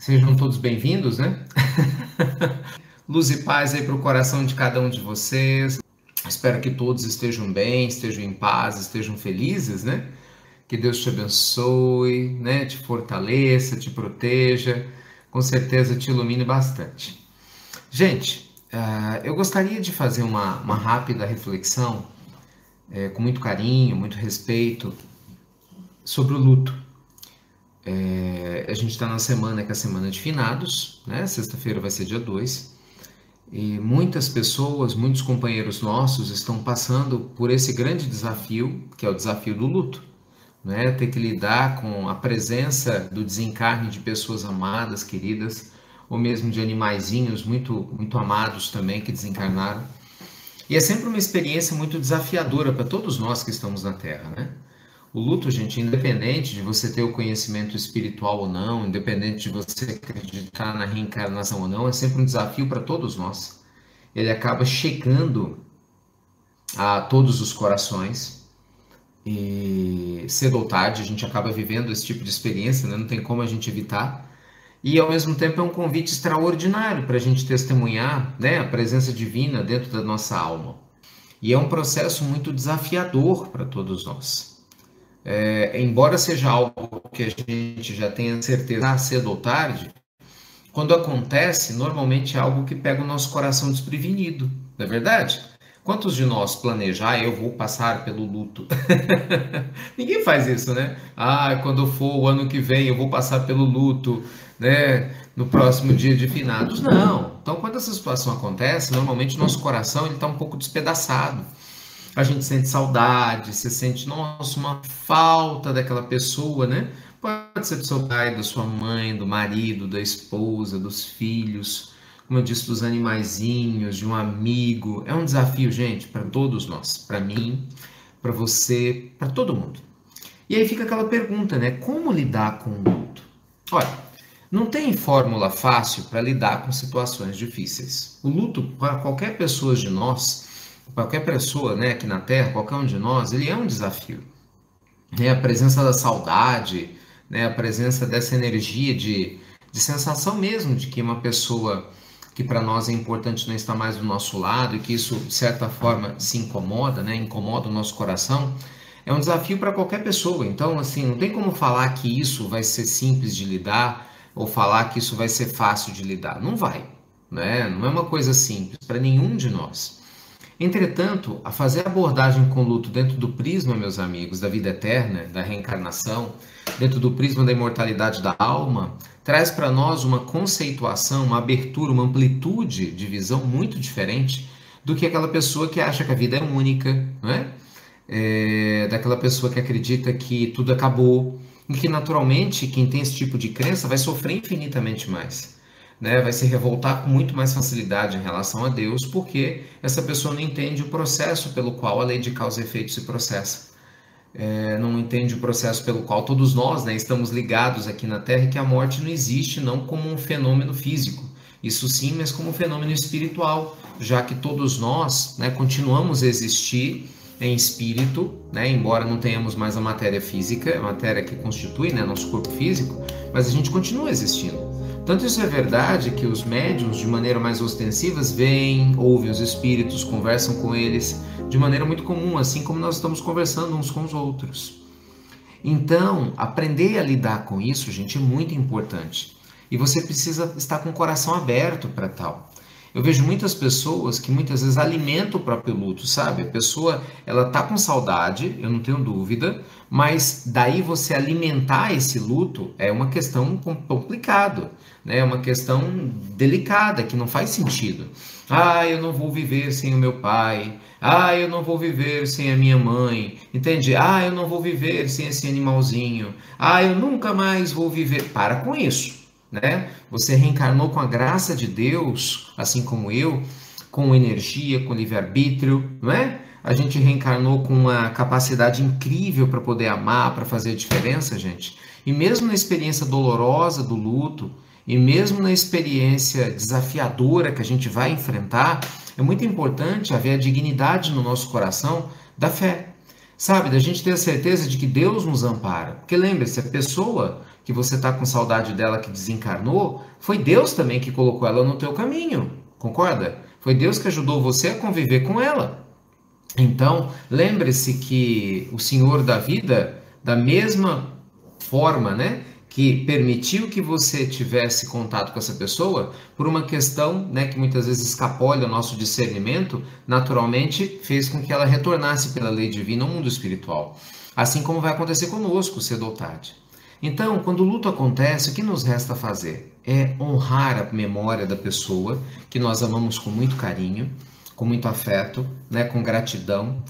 Sejam todos bem-vindos, né? Luz e paz aí para o coração de cada um de vocês. Espero que todos estejam bem, estejam em paz, estejam felizes, né? Que Deus te abençoe, né? Te fortaleça, te proteja, com certeza te ilumine bastante. Gente, eu gostaria de fazer uma rápida reflexão, com muito carinho, muito respeito, sobre o luto. A gente está na semana que é a semana de finados, né? Sexta-feira vai ser dia 2. E muitas pessoas, muitos companheiros nossos estão passando por esse grande desafio, que é o desafio do luto, né? Ter que lidar com a presença do desencarne de pessoas amadas, queridas, ou mesmo de animaizinhos muito, muito amados também que desencarnaram. E é sempre uma experiência muito desafiadora para todos nós que estamos na Terra, né? O luto, gente, independente de você ter o conhecimento espiritual ou não, independente de você acreditar na reencarnação ou não, é sempre um desafio para todos nós. Ele acaba chegando a todos os corações e cedo ou tarde a gente acaba vivendo esse tipo de experiência, né? Não tem como a gente evitar. E ao mesmo tempo é um convite extraordinário para a gente testemunhar, né, a presença divina dentro da nossa alma. E é um processo muito desafiador para todos nós. Embora seja algo que a gente já tenha certeza cedo ou tarde, quando acontece, normalmente é algo que pega o nosso coração desprevenido, não é verdade? Quantos de nós planejam, eu vou passar pelo luto? Ninguém faz isso, né? Quando for o ano que vem, eu vou passar pelo luto, né? No próximo dia de finados. Não. Então, quando essa situação acontece, normalmente o nosso coração está um pouco despedaçado. A gente sente saudade, você sente, nossa, uma falta daquela pessoa, né? Pode ser do seu pai, da sua mãe, do marido, da esposa, dos filhos, como eu disse, dos animaizinhos, de um amigo. É um desafio, gente, para todos nós, para mim, para você, para todo mundo. E aí fica aquela pergunta, né? Como lidar com o luto? Olha, não tem fórmula fácil para lidar com situações difíceis. O luto, para qualquer pessoa de nós, qualquer pessoa, né, aqui na Terra, qualquer um de nós, ele é um desafio. A presença da saudade, né, a presença dessa energia de sensação mesmo de que uma pessoa que para nós é importante não está mais do nosso lado e que isso, de certa forma, se incomoda, né, incomoda o nosso coração, é um desafio para qualquer pessoa. Então, assim, não tem como falar que isso vai ser simples de lidar ou falar que isso vai ser fácil de lidar. Não vai, né? Não é uma coisa simples para nenhum de nós. Entretanto, a fazer abordagem com luto dentro do prisma, meus amigos, da vida eterna, da reencarnação, dentro do prisma da imortalidade da alma, traz para nós uma conceituação, uma abertura, uma amplitude de visão muito diferente do que aquela pessoa que acha que a vida é única, não é? Daquela pessoa que acredita que tudo acabou, e que naturalmente quem tem esse tipo de crença vai sofrer infinitamente mais. Né, vai se revoltar com muito mais facilidade em relação a Deus, porque essa pessoa não entende o processo pelo qual a lei de causa e efeito se processa. Não entende o processo pelo qual todos nós, né, estamos ligados aqui na Terra, e que a morte não existe não como um fenômeno físico, isso sim, mas como um fenômeno espiritual, já que todos nós, né, continuamos a existir em espírito, né, embora não tenhamos mais a matéria física, a matéria que constitui, né, nosso corpo físico, mas a gente continua existindo. Tanto isso é verdade que os médiuns, de maneira mais ostensiva, veem, ouvem os espíritos, conversam com eles de maneira muito comum, assim como nós estamos conversando uns com os outros. Então, aprender a lidar com isso, gente, é muito importante. E você precisa estar com o coração aberto para tal. Eu vejo muitas pessoas que muitas vezes alimentam o próprio luto, sabe? A pessoa, ela tá com saudade, eu não tenho dúvida, mas daí você alimentar esse luto é uma questão complicada, né? É uma questão delicada, que não faz sentido. Eu não vou viver sem o meu pai. Eu não vou viver sem a minha mãe. Entende? Eu não vou viver sem esse animalzinho. Eu nunca mais vou viver. Para com isso. Né? Você reencarnou com a graça de Deus, assim como eu, com energia, com livre-arbítrio, não é? A gente reencarnou com uma capacidade incrível para poder amar, para fazer a diferença, gente. E mesmo na experiência dolorosa do luto, e mesmo na experiência desafiadora que a gente vai enfrentar, é muito importante haver a dignidade no nosso coração da fé. Sabe, da gente ter a certeza de que Deus nos ampara. Porque lembre-se, a pessoa que você está com saudade dela que desencarnou, foi Deus também que colocou ela no teu caminho, concorda? Foi Deus que ajudou você a conviver com ela. Então, lembre-se que o Senhor da vida, da mesma forma, né, que permitiu que você tivesse contato com essa pessoa, por uma questão, né, que muitas vezes escapole ao nosso discernimento, naturalmente fez com que ela retornasse pela lei divina ao mundo espiritual. Assim como vai acontecer conosco, cedo ou tarde. Então, quando o luto acontece, o que nos resta fazer? É honrar a memória da pessoa que nós amamos com muito carinho, com muito afeto, né, com gratidão,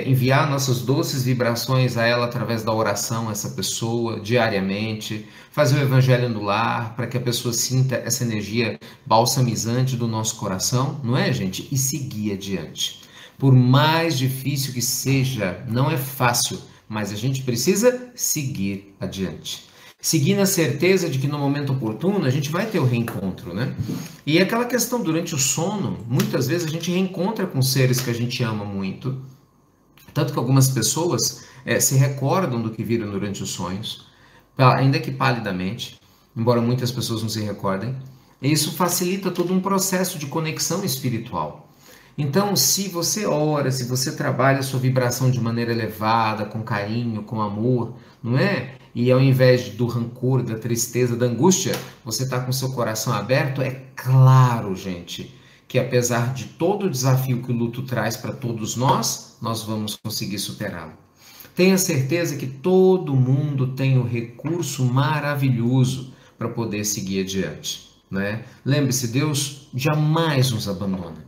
enviar nossas doces vibrações a ela através da oração, essa pessoa, diariamente, fazer o evangelho no lar, para que a pessoa sinta essa energia balsamizante do nosso coração, não é, gente? E seguir adiante. Por mais difícil que seja, não é fácil, mas a gente precisa seguir adiante. Seguir na certeza de que no momento oportuno a gente vai ter o reencontro, né? E aquela questão durante o sono, muitas vezes a gente reencontra com seres que a gente ama muito, tanto que algumas pessoas se recordam do que viram durante os sonhos, ainda que palidamente, embora muitas pessoas não se recordem, e isso facilita todo um processo de conexão espiritual. Então, se você ora, se você trabalha a sua vibração de maneira elevada, com carinho, com amor, não é? E ao invés do rancor, da tristeza, da angústia, você está com seu coração aberto, é claro, gente, que apesar de todo o desafio que o luto traz para todos nós vamos conseguir superá-lo. Tenha certeza que todo mundo tem o recurso maravilhoso para poder seguir adiante, né? Lembre-se, Deus jamais nos abandona.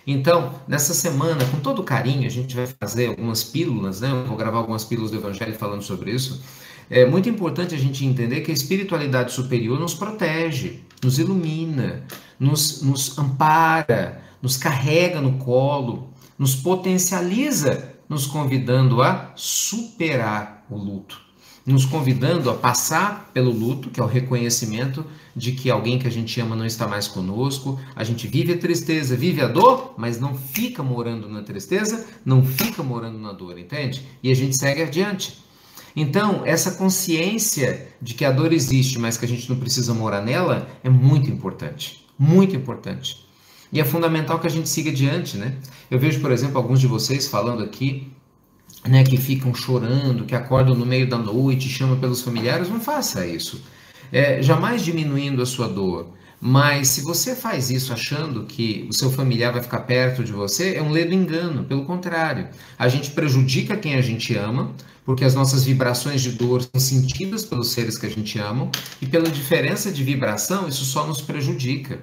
Então, nessa semana, com todo carinho, a gente vai fazer algumas pílulas, né? Eu vou gravar algumas pílulas do Evangelho falando sobre isso. É muito importante a gente entender que a espiritualidade superior nos protege, nos ilumina, nos ampara, nos carrega no colo, nos potencializa, nos convidando a superar o luto, nos convidando a passar pelo luto, que é o reconhecimento de que alguém que a gente ama não está mais conosco. A gente vive a tristeza, vive a dor, mas não fica morando na tristeza, não fica morando na dor, entende? E a gente segue adiante. Então, essa consciência de que a dor existe, mas que a gente não precisa morar nela, é muito importante. Muito importante. E é fundamental que a gente siga adiante, né? Eu vejo, por exemplo, alguns de vocês falando aqui, né, que ficam chorando, que acordam no meio da noite, chamam pelos familiares. Não faça isso. Jamais diminuindo a sua dor. Mas se você faz isso achando que o seu familiar vai ficar perto de você, é um ledo engano. Pelo contrário, a gente prejudica quem a gente ama, porque as nossas vibrações de dor são sentidas pelos seres que a gente ama, e pela diferença de vibração, isso só nos prejudica.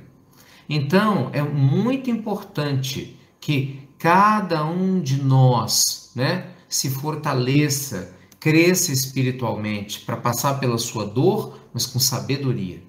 Então, é muito importante que cada um de nós, né, se fortaleça, cresça espiritualmente para passar pela sua dor, mas com sabedoria.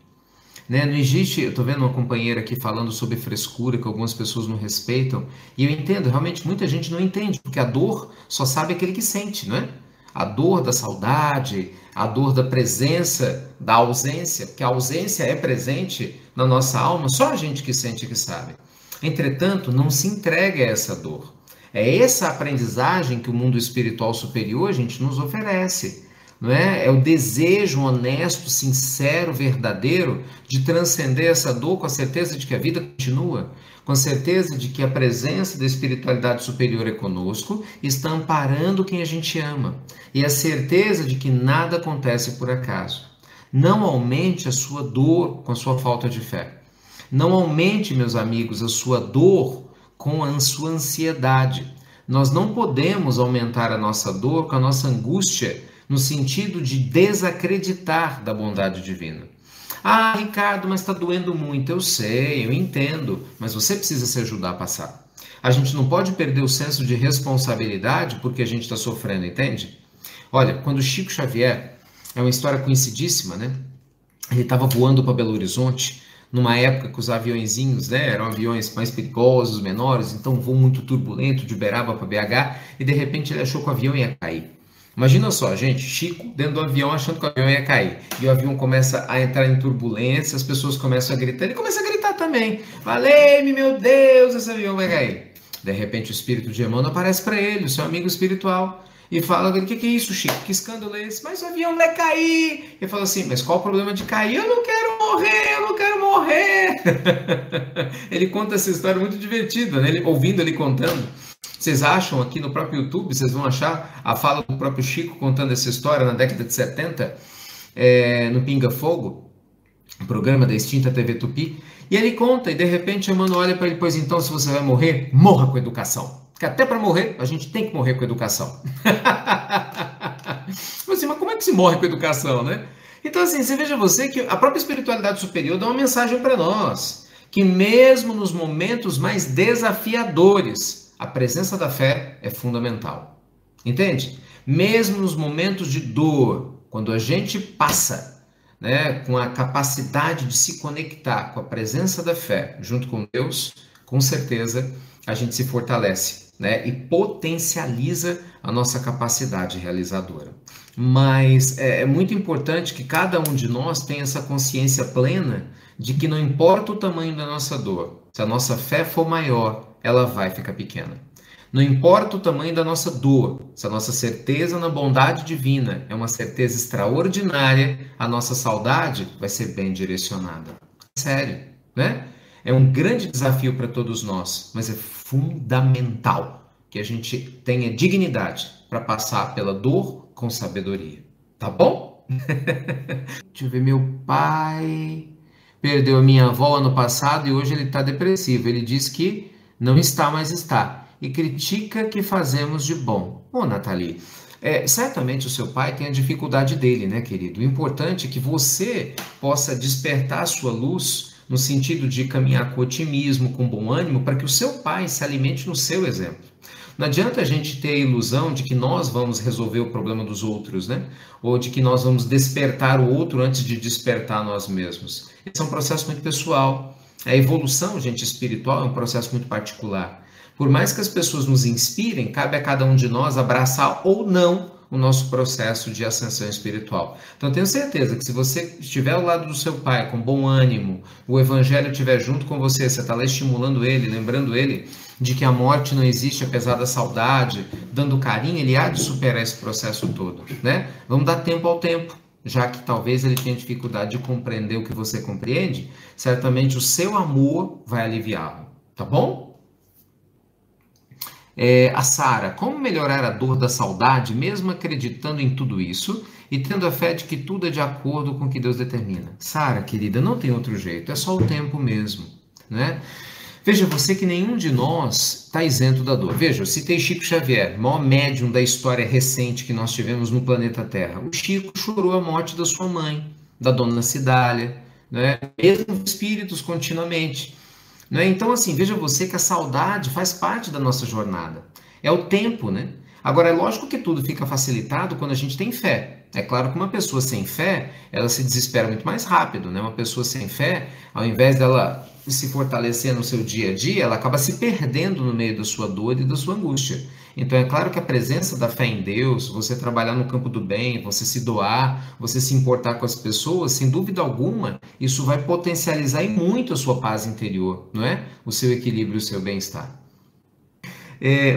Né? Não existe, eu estou vendo uma companheira aqui falando sobre frescura, que algumas pessoas não respeitam, e eu entendo, realmente muita gente não entende, porque a dor só sabe aquele que sente, não é? A dor da saudade, a dor da presença, da ausência, porque a ausência é presente na nossa alma, só a gente que sente que sabe. Entretanto, não se entregue a essa dor. É essa aprendizagem que o mundo espiritual superior, gente, nos oferece. Não é? É o desejo honesto, sincero, verdadeiro de transcender essa dor com a certeza de que a vida continua, com a certeza de que a presença da espiritualidade superior é conosco, está amparando quem a gente ama, e a certeza de que nada acontece por acaso. Não aumente a sua dor com a sua falta de fé. Não aumente, meus amigos, a sua dor com a sua ansiedade. Nós não podemos aumentar a nossa dor com a nossa angústia, no sentido de desacreditar da bondade divina. Ah, Ricardo, mas está doendo muito. Eu sei, eu entendo, mas você precisa se ajudar a passar. A gente não pode perder o senso de responsabilidade porque a gente está sofrendo, entende? Olha, quando Chico Xavier, é uma história conhecidíssima, né? Ele estava voando para Belo Horizonte, numa época que os aviõezinhos, né, eram aviões mais perigosos, menores, então um voo muito turbulento de Uberaba para BH, e de repente ele achou que o avião ia cair. Imagina só, gente, Chico dentro do avião achando que o avião ia cair. E o avião começa a entrar em turbulência, as pessoas começam a gritar, ele começa a gritar também. Valei-me, meu Deus, esse avião vai cair. De repente o espírito de Emmanuel aparece para ele, o seu amigo espiritual. e fala, o que é isso, Chico? Que escândalo é esse? Mas o avião vai cair. Ele fala assim, mas qual o problema de cair? Eu não quero morrer, eu não quero morrer. Ele conta essa história muito divertida, né? Ouvindo ele contando. Vocês acham aqui no próprio YouTube, vocês vão achar a fala do próprio Chico contando essa história na década de 70, no Pinga Fogo, um programa da extinta TV Tupi, e ele conta, e de repente a mano olha para ele, pois então, se você vai morrer, morra com educação. Porque até para morrer, a gente tem que morrer com educação. Mas como é que se morre com educação, né? Então, assim, você veja que a própria espiritualidade superior dá uma mensagem para nós, que mesmo nos momentos mais desafiadores, a presença da fé é fundamental. Entende? Mesmo nos momentos de dor, quando a gente passa, né, com a capacidade de se conectar com a presença da fé junto com Deus, com certeza a gente se fortalece, né, e potencializa a nossa capacidade realizadora. Mas é muito importante que cada um de nós tenha essa consciência plena de que não importa o tamanho da nossa dor, se a nossa fé for maior, ela vai ficar pequena. Não importa o tamanho da nossa dor, se a nossa certeza na bondade divina é uma certeza extraordinária, a nossa saudade vai ser bem direcionada. Sério, né? É um grande desafio para todos nós, mas é fundamental que a gente tenha dignidade para passar pela dor com sabedoria. Tá bom? Deixa eu ver, meu pai perdeu a minha avó ano passado e hoje ele está depressivo. Ele diz que não está, mas está. E critica que fazemos de bom. Ô, Nathalie, certamente o seu pai tem a dificuldade dele, né, querido? O importante é que você possa despertar a sua luz no sentido de caminhar com otimismo, com bom ânimo, para que o seu pai se alimente no seu exemplo. Não adianta a gente ter a ilusão de que nós vamos resolver o problema dos outros, né? Ou de que nós vamos despertar o outro antes de despertar nós mesmos. Esse é um processo muito pessoal. A evolução, gente, espiritual é um processo muito particular. Por mais que as pessoas nos inspirem, cabe a cada um de nós abraçar ou não o nosso processo de ascensão espiritual. Então, eu tenho certeza que se você estiver ao lado do seu pai com bom ânimo, o evangelho estiver junto com você, você está lá estimulando ele, lembrando ele de que a morte não existe apesar da saudade, dando carinho, ele há de superar esse processo todo, né? Vamos dar tempo ao tempo. Já que talvez ele tenha dificuldade de compreender o que você compreende, certamente o seu amor vai aliviá-lo, tá bom? A Sara, como melhorar a dor da saudade, mesmo acreditando em tudo isso e tendo a fé de que tudo é de acordo com o que Deus determina? Sara, querida, não tem outro jeito, é só o tempo mesmo, né? Veja, você que nenhum de nós está isento da dor. Veja, eu citei Chico Xavier, maior médium da história recente que nós tivemos no planeta Terra. O Chico chorou a morte da sua mãe, da dona Cidália, né? Mesmo espíritos continuamente. Né? Então, assim, veja você que a saudade faz parte da nossa jornada. É o tempo, né? Agora, é lógico que tudo fica facilitado quando a gente tem fé. É claro que uma pessoa sem fé, ela se desespera muito mais rápido, né? Uma pessoa sem fé, ao invés dela se fortalecer no seu dia a dia, ela acaba se perdendo no meio da sua dor e da sua angústia. Então, é claro que a presença da fé em Deus, você trabalhar no campo do bem, você se doar, você se importar com as pessoas, sem dúvida alguma, isso vai potencializar e muito a sua paz interior, não é? O seu equilíbrio e o seu bem-estar.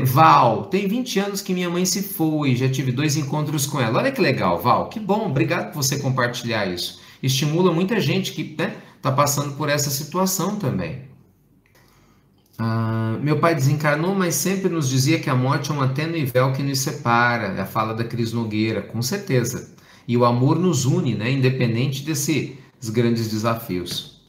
Val, tem 20 anos que minha mãe se foi, já tive 2 encontros com ela. Olha que legal, Val, que bom, obrigado por você compartilhar isso. Estimula muita gente que está passando por essa situação também. Meu pai desencarnou, mas sempre nos dizia que a morte é uma tênue véu que nos separa. É a fala da Cris Nogueira, com certeza. E o amor nos une, né? Independente desses grandes desafios.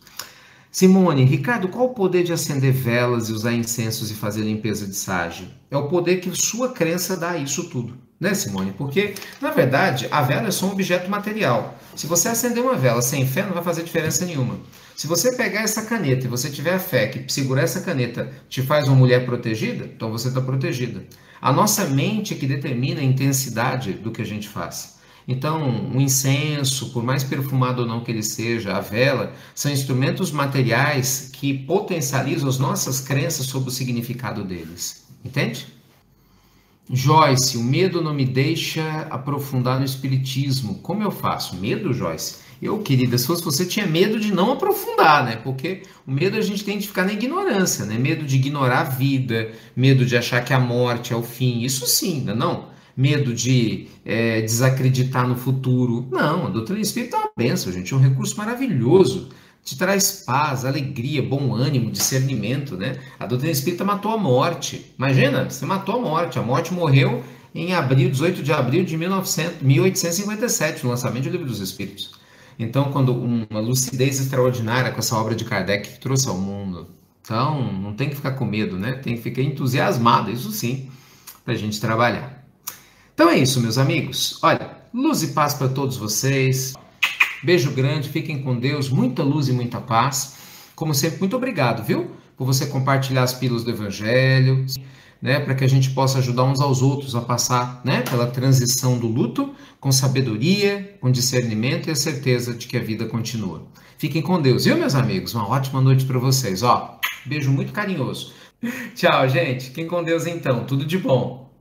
Simone, Ricardo, qual o poder de acender velas e usar incensos e fazer limpeza de sage? É o poder que sua crença dá a isso tudo, né, Simone? Porque, na verdade, a vela é só um objeto material. Se você acender uma vela sem fé, não vai fazer diferença nenhuma. Se você pegar essa caneta e você tiver a fé que segurar essa caneta te faz uma mulher protegida, então você está protegida. A nossa mente é que determina a intensidade do que a gente faz. Então, um incenso, por mais perfumado ou não que ele seja, a vela, são instrumentos materiais que potencializam as nossas crenças sobre o significado deles. Entende? Joyce, o medo não me deixa aprofundar no espiritismo. Como eu faço? Medo, Joyce? Eu, querida, se fosse você, tinha medo de não aprofundar, né? Porque o medo a gente tem de ficar na ignorância, né? Medo de ignorar a vida, medo de achar que a morte é o fim. Isso sim, não é não? medo de desacreditar no futuro. Não, a doutrina espírita é uma bênção, gente, é um recurso maravilhoso. Te traz paz, alegria, bom ânimo, discernimento, né? A doutrina espírita matou a morte. Imagina, você matou a morte. A morte morreu em abril, 18 de abril de 1857, no lançamento do Livro dos Espíritos. Então, quando uma lucidez extraordinária com essa obra de Kardec que trouxe ao mundo. Então, não tem que ficar com medo, né? Tem que ficar entusiasmado, isso sim, para a gente trabalhar. Então é isso, meus amigos. Olha, luz e paz para todos vocês. Beijo grande, fiquem com Deus, muita luz e muita paz. Como sempre, muito obrigado, viu? Por você compartilhar as pílulas do Evangelho, né? Para que a gente possa ajudar uns aos outros a passar, né? Pela transição do luto, com sabedoria, com discernimento e a certeza de que a vida continua. Fiquem com Deus, viu, meus amigos? Uma ótima noite para vocês. Ó, beijo muito carinhoso. Tchau, gente. Fiquem com Deus então. Tudo de bom.